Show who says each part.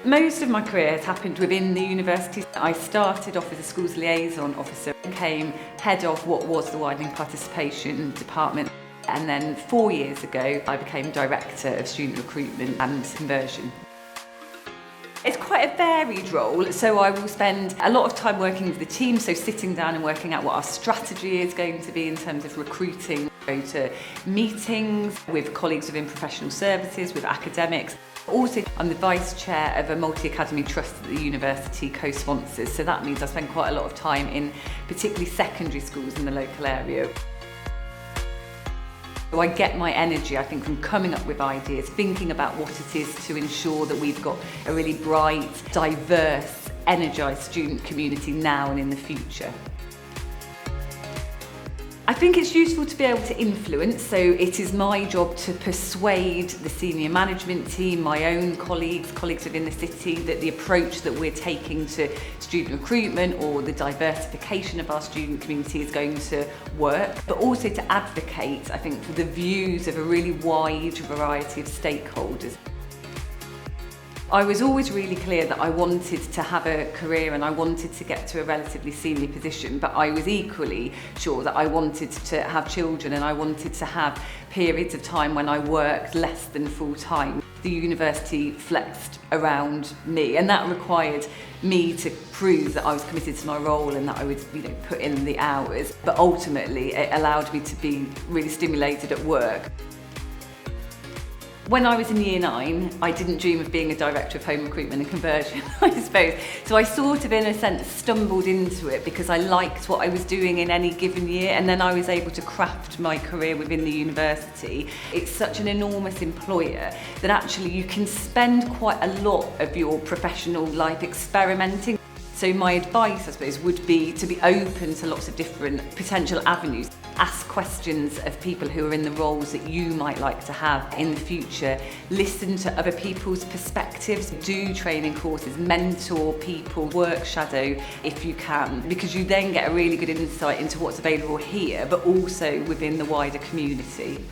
Speaker 1: Most of my career has happened within the university. I started off as a schools liaison officer, became head of what was the widening participation department, and then 4 years ago I became director of student recruitment and conversion. It's quite a varied role, so I will spend a lot of time working with the team, so sitting down and working out what our strategy is going to be in terms of recruiting. Go to meetings with colleagues within professional services, with academics. Also, I'm the vice chair of a multi-academy trust that the university co-sponsors, so that means I spend quite a lot of time in particularly secondary schools in the local area. So I get my energy, I think, from coming up with ideas, thinking about what it is to ensure that we've got a really bright, diverse, energised student community now and in the future. I think it's useful to be able to influence, so it is my job to persuade the senior management team, my own colleagues within the city, that the approach that we're taking to student recruitment or the diversification of our student community is going to work, but also to advocate, I think, for the views of a really wide variety of stakeholders. I was always really clear that I wanted to have a career and I wanted to get to a relatively senior position, but I was equally sure that I wanted to have children and I wanted to have periods of time when I worked less than full time. The university flexed around me, and that required me to prove that I was committed to my role and that I would, put in the hours, but ultimately it allowed me to be really stimulated at work. When I was in year 9, I didn't dream of being a director of home recruitment and conversion, I suppose. So I sort of, in a sense, stumbled into it because I liked what I was doing in any given year, and then I was able to craft my career within the university. It's such an enormous employer that actually you can spend quite a lot of your professional life experimenting. So my advice, I suppose, would be to be open to lots of different potential avenues. Ask questions of people who are in the roles that you might like to have in the future. Listen to other people's perspectives. Do training courses, mentor people, work shadow if you can, because you then get a really good insight into what's available here, but also within the wider community.